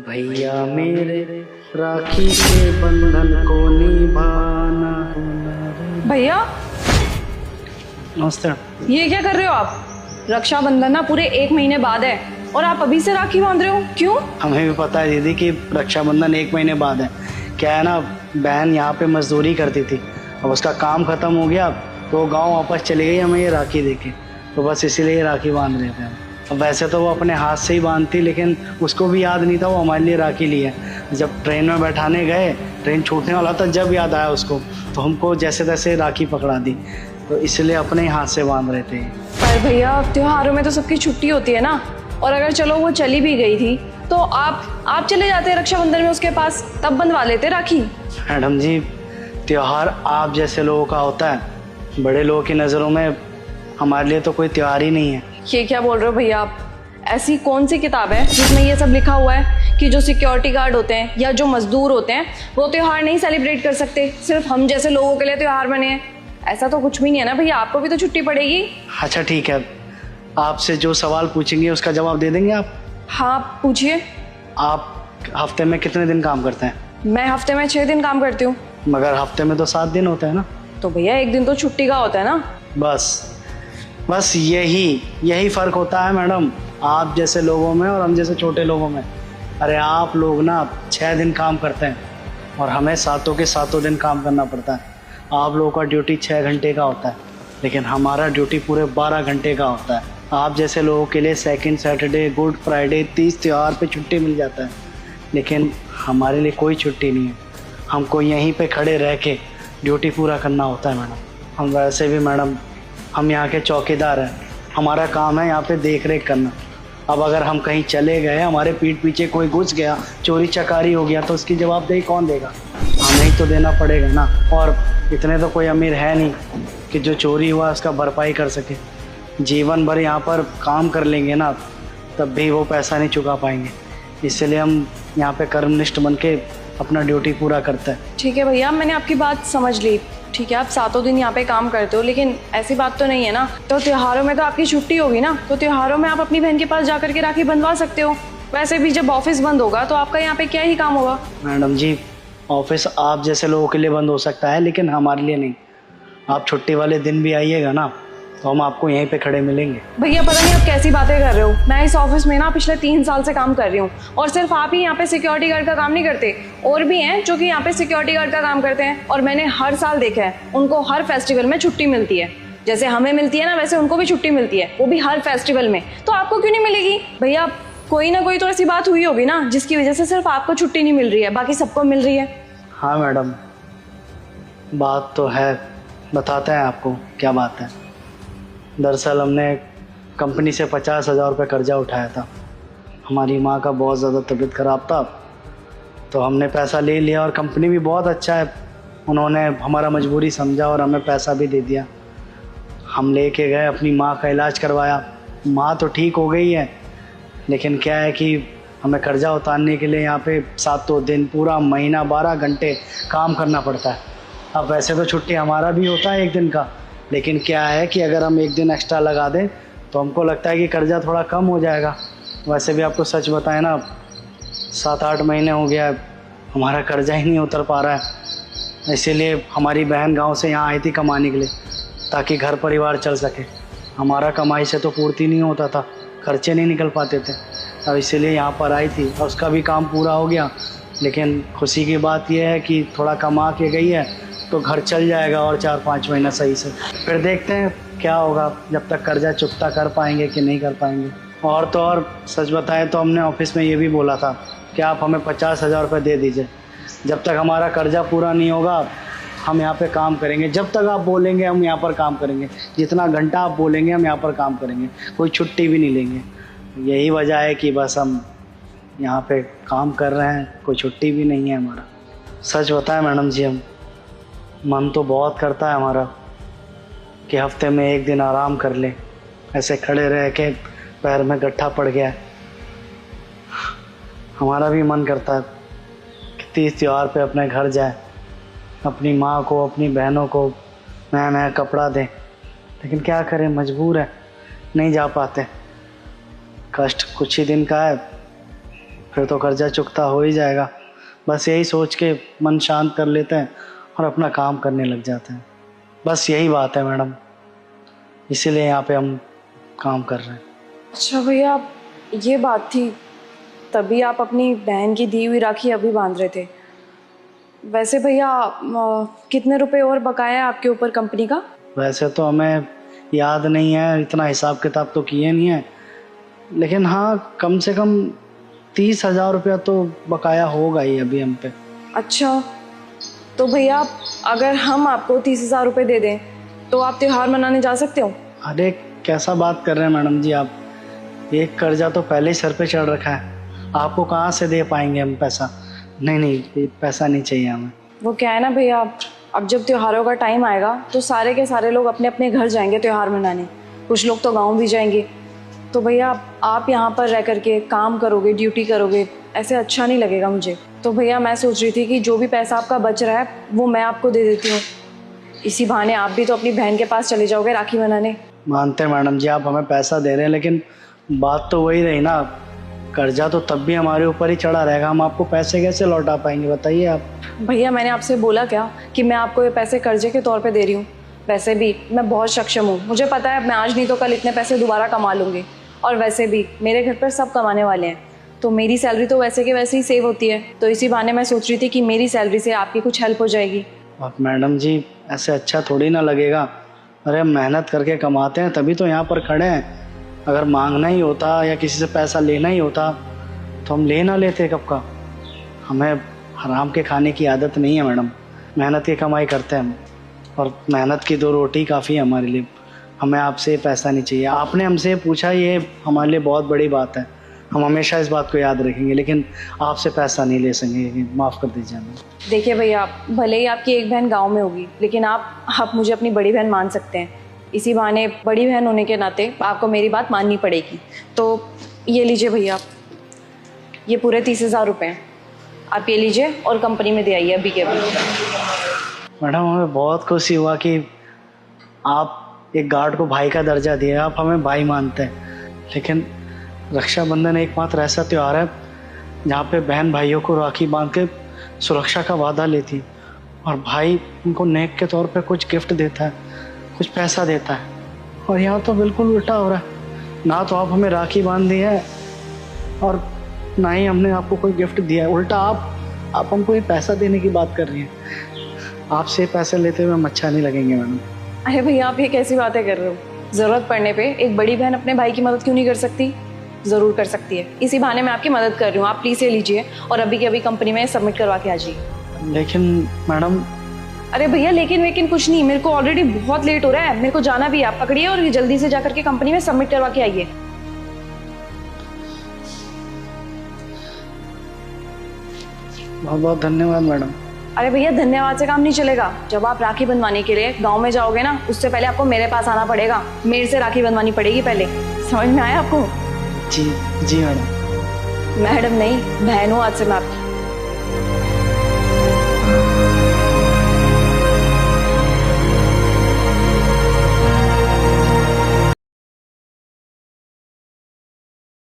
भैया मेरे राखी के बंधन को निभाना। भैया नमस्ते। ये क्या कर रहे हो आप? रक्षाबंधन ना पूरे 1 महीने बाद है और आप अभी से राखी बांध रहे हो, क्यों? हमें भी पता है दीदी कि रक्षाबंधन 1 महीने बाद है। क्या है ना, बहन यहाँ पे मजदूरी करती थी, अब उसका काम खत्म हो गया तो गांव वापस चली गई हमें ये राखी देके, तो बस इसीलिए ये राखी बांध रहे थे हम। अब वैसे तो वो अपने हाथ से ही बांधती, लेकिन उसको भी याद नहीं था वो हमारे लिए राखी ली है। जब ट्रेन में बैठाने गए, ट्रेन छूटने वाला था, जब याद आया उसको तो हमको जैसे तैसे राखी पकड़ा दी, तो इसलिए अपने ही हाथ से बांध रहे थे। पर भैया त्योहारों में तो सबकी छुट्टी होती है ना, और अगर चलो वो चली भी गई थी तो आप चले जाते रक्षाबंधन में उसके पास, तब बंधवा लेते राखी। मैडम जी, त्योहार आप जैसे लोगों का होता है, बड़े लोगों की नज़रों में हमारे लिए तो कोई त्योहार ही नहीं है। ये क्या बोल रहे हो भैया आप? ऐसी कौन सी किताब है जिसमें ये सब लिखा हुआ है कि जो सिक्योरिटी गार्ड होते हैं या जो मजदूर होते हैं वो त्योहार नहीं सेलिब्रेट कर सकते, सिर्फ हम जैसे लोगों के लिए त्योहार बने हैं? ऐसा तो कुछ भी नहीं है ना भैया, आपको भी तो छुट्टी पड़ेगी। अच्छा ठीक है, आपसे जो सवाल पूछेंगे उसका जवाब दे देंगे आप? हाँ पूछिए। आप हफ्ते में कितने दिन काम करते हैं? मैं हफ्ते में 6 दिन काम करती हूँ। मगर हफ्ते में तो 7 दिन होते हैं ना। तो भैया 1 दिन तो छुट्टी का होता है ना। बस यही फ़र्क होता है मैडम, आप जैसे लोगों में और हम जैसे छोटे लोगों में। अरे आप लोग ना 6 दिन काम करते हैं और हमें सातों के सातों दिन काम करना पड़ता है। आप लोगों का ड्यूटी 6 घंटे का होता है, लेकिन हमारा ड्यूटी पूरे 12 घंटे का होता है। आप जैसे लोगों के लिए सेकंड सैटरडे, गुड फ्राइडे, 30 त्यौहार पे छुट्टी मिल जाता है, लेकिन हमारे लिए कोई छुट्टी नहीं है। हमको यहीं पे खड़े रह के ड्यूटी पूरा करना होता है मैडम। हम वैसे भी मैडम, हम यहाँ के चौकीदार हैं, हमारा काम है यहाँ पे देख रेख करना। अब अगर हम कहीं चले गए, हमारे पीठ पीछे कोई घुस गया, चोरी चकारी हो गया, तो उसकी जवाबदेही कौन देगा? हमें ही तो देना पड़ेगा ना। और इतने तो कोई अमीर है नहीं कि जो चोरी हुआ उसका भरपाई कर सके। जीवन भर यहाँ पर काम कर लेंगे ना, तब भी वो पैसा नहीं चुका पाएंगे। इसलिए हम यहाँ पे कर्मनिष्ठ बन के अपना ड्यूटी पूरा करते हैं। ठीक है भैया, मैंने आपकी बात समझ ली। ठीक है, आप 7 दिन यहाँ पे काम करते हो, लेकिन ऐसी बात तो नहीं है ना। तो त्योहारों में तो आपकी छुट्टी होगी ना, तो त्योहारों में आप अपनी बहन के पास जाकर के राखी बंधवा सकते हो। वैसे भी जब ऑफिस बंद होगा तो आपका यहाँ पे क्या ही काम होगा? मैडम जी, ऑफिस आप जैसे लोगों के लिए बंद हो सकता है, लेकिन हमारे लिए नहीं। आप छुट्टी वाले दिन भी आइएगा ना, तो हम आपको यहीं पे खड़े मिलेंगे। भैया पता नहीं आप कैसी बातें कर रहे हो। मैं इस ऑफिस में ना पिछले 3 साल से काम कर रही हूँ, और सिर्फ आप ही यहाँ पे सिक्योरिटी गार्ड का काम नहीं करते, और भी हैं जो कि यहाँ पे सिक्योरिटी गार्ड का काम करते हैं। और मैंने हर साल देखा है, उनको हर फेस्टिवल में छुट्टी मिलती है। जैसे हमें मिलती है ना, वैसे उनको भी छुट्टी मिलती है, वो भी हर फेस्टिवल में। तो आपको क्यों नहीं मिलेगी? भैया कोई ना कोई तो ऐसी बात हुई होगी ना जिसकी वजह से सिर्फ आपको छुट्टी नहीं मिल रही है, बाकी सबको मिल रही है। हाँ मैडम, बात तो है, बताते हैं आपको क्या बात है। दरअसल हमने कंपनी से 50,000 रुपये कर्जा उठाया था। हमारी माँ का बहुत ज़्यादा तबीयत ख़राब था, तो हमने पैसा ले लिया, और कंपनी भी बहुत अच्छा है, उन्होंने हमारा मजबूरी समझा और हमें पैसा भी दे दिया। हम लेके गए, अपनी माँ का इलाज करवाया। माँ तो ठीक हो गई है, लेकिन क्या है कि हमें कर्जा उतारने के लिए यहाँ पे 7 दिन, पूरा महीना, 12 घंटे काम करना पड़ता है। अब वैसे तो छुट्टी हमारा भी होता है 1 दिन का, लेकिन क्या है कि अगर हम 1 दिन एक्स्ट्रा लगा दें तो हमको लगता है कि कर्जा थोड़ा कम हो जाएगा। वैसे भी आपको सच बताएं ना, 7-8 महीने हो गया है, हमारा कर्जा ही नहीं उतर पा रहा है। इसीलिए हमारी बहन गांव से यहाँ आई थी कमाने के लिए, ताकि घर परिवार चल सके। हमारा कमाई से तो पूर्ति नहीं होता था, खर्चे नहीं निकल पाते थे। अब इसीलिए यहाँ पर आई थी, और उसका भी काम पूरा हो गया। लेकिन खुशी की बात यह है कि थोड़ा कमा के गई है तो घर चल जाएगा, और 4-5 महीना सही से। फिर देखते हैं क्या होगा, जब तक कर्जा चुकता कर पाएंगे कि नहीं कर पाएंगे। और तो और सच बताएं तो हमने ऑफिस में ये भी बोला था कि आप हमें 50,000 रुपये दे दीजिए, जब तक हमारा कर्जा पूरा नहीं होगा हम यहाँ पे काम करेंगे। जब तक आप बोलेंगे हम यहाँ पर काम करेंगे, जितना घंटा आप बोलेंगे हम यहाँ पर काम करेंगे, कोई छुट्टी भी नहीं लेंगे। यही वजह है कि बस हम यहाँ पे काम कर रहे हैं, कोई छुट्टी भी नहीं है हमारा। सच बताएं मैडम जी, हम मन तो बहुत करता है हमारा कि हफ्ते में 1 दिन आराम कर ले। ऐसे खड़े रह के पैर में गट्ठा पड़ गया है। हमारा भी मन करता है कि 30 त्यौहार पे अपने घर जाए, अपनी माँ को, अपनी बहनों को नया नया कपड़ा दें, लेकिन क्या करें, मजबूर है, नहीं जा पाते। कष्ट कुछ ही दिन का है, फिर तो कर्जा चुकता हो ही जाएगा। बस यही सोच के मन शांत कर लेते हैं और अपना काम करने लग जाते हैं। बस यही बात है मैडम, इसीलिए यहाँ पे हम काम कर रहे हैं। अच्छा भैया, ये बात थी, तभी आप अपनी बहन की दी हुई राखी अभी बांध रहे थे। वैसे भैया कितने रुपए और बकाया है आपके ऊपर कंपनी का? वैसे तो हमें याद नहीं है, इतना हिसाब किताब तो किए नहीं है, लेकिन हाँ कम से कम 30,000 रुपया तो बकाया होगा ही अभी हम पे। अच्छा, तो भैया अगर हम आपको 30,000 रुपये दे दें तो आप त्यौहार मनाने जा सकते हो? अरे कैसा बात कर रहे हैं मैडम जी आप, एक कर्जा तो पहले ही सर पे चढ़ रखा है, आपको कहाँ से दे पाएंगे हम पैसा? नहीं, पैसा नहीं चाहिए हमें। वो क्या है ना भैया, अब जब त्योहारों का टाइम आएगा तो सारे के सारे लोग अपने अपने घर जाएंगे त्यौहार मनाने, कुछ लोग तो गाँव भी जाएंगे। तो भैया आप यहाँ पर रह करके काम करोगे, ड्यूटी करोगे, ऐसे अच्छा नहीं लगेगा मुझे। तो भैया मैं सोच रही थी कि जो भी पैसा आपका बच रहा है वो मैं आपको दे देती हूँ, इसी बहाने आप भी तो अपनी बहन के पास चले जाओगे राखी बनाने। मानते हैं मैडम जी आप हमें पैसा दे रहे हैं, लेकिन बात तो वही रही ना, कर्जा तो तब भी हमारे ऊपर ही चढ़ा रहेगा, हम आपको पैसे कैसे लौटा पाएंगे बताइए आप। भैया मैंने आपसे बोला क्या कि मैं आपको ये पैसे कर्जे के तौर पे दे रही हूँ? वैसे भी मैं बहुत सक्षम हूँ, मुझे पता है मैं आज नहीं तो कल इतने पैसे दोबारा कमा लूँगी। और वैसे भी मेरे घर पर सब कमाने वाले हैं, तो मेरी सैलरी तो वैसे के वैसे ही सेव होती है, तो इसी बहाने मैं सोच रही थी कि मेरी सैलरी से आपकी कुछ हेल्प हो जाएगी। अब मैडम जी ऐसे अच्छा थोड़ी ना लगेगा, अरे हम मेहनत करके कमाते हैं तभी तो यहाँ पर खड़े हैं। अगर मांगना ही होता या किसी से पैसा लेना ही होता तो हम ले ना लेते कब का। हमें हराम के खाने की आदत नहीं है मैडम, मेहनत की कमाई करते हैं हम, और मेहनत की 2 रोटी काफ़ी है हमारे लिए। हमें आपसे पैसा नहीं चाहिए, आपने हमसे पूछा ये हमारे लिए बहुत बड़ी बात है, हम हमेशा इस बात को याद रखेंगे, लेकिन आपसे पैसा नहीं ले सकेंगे, माफ़ कर दीजिए हमें। देखिए भैया, भले ही आपकी एक बहन गांव में होगी, लेकिन आप मुझे अपनी बड़ी बहन मान सकते हैं। इसी बहाने बड़ी बहन होने के नाते आपको मेरी बात माननी पड़ेगी। तो ये लीजिए भैया, ये पूरे 30,000 रुपये हैं, आप ये लीजिए और कंपनी में दे आइए अभी के अभी। मैडम हमें बहुत खुशी हुआ कि आप एक गार्ड को भाई का दर्जा दिए, आप हमें भाई मानते हैं, लेकिन रक्षाबंधन एकमात्र ऐसा त्यौहार है जहाँ पे बहन भाइयों को राखी बांध के सुरक्षा का वादा लेती है, और भाई उनको नेक के तौर पे कुछ गिफ्ट देता है, कुछ पैसा देता है। और यहाँ तो बिल्कुल उल्टा हो रहा है, ना तो आप हमें राखी बांध दी है और ना ही हमने आपको कोई गिफ्ट दिया है, उल्टा आप हमको ये पैसा देने की बात कर रही हैं। आपसे पैसे लेते हुए हम अच्छा नहीं लगेंगे मैडम। अरे भैया आप ये कैसी बातें कर रहे हो? ज़रूरत पड़ने पे एक बड़ी बहन अपने भाई की मदद क्यों नहीं कर सकती? ज़रूर कर सकती है, इसी बहाने मैं आपकी मदद कर रही हूँ। आप प्लीज़ ये लीजिए और अभी के अभी कंपनी में सबमिट करवा के आ जाइए। लेकिन मैडम। अरे भैया लेकिन कुछ नहीं, मेरे को ऑलरेडी बहुत लेट हो रहा है, मेरे को जाना भी है। आप पकड़िए और जल्दी से जाकर के कंपनी में सबमिट करवा के आइए। बहुत बहुत धन्यवाद मैडम। अरे भैया धन्यवाद से काम नहीं चलेगा, जब आप राखी बंधवाने के लिए गांव में जाओगे ना, उससे पहले आपको मेरे पास आना पड़ेगा, मेरे से राखी बंधवानी पड़ेगी पहले। समझ में आया आपको? जी मैडम। मैडम नहीं, बहन हूँ आज से मैं आपकी।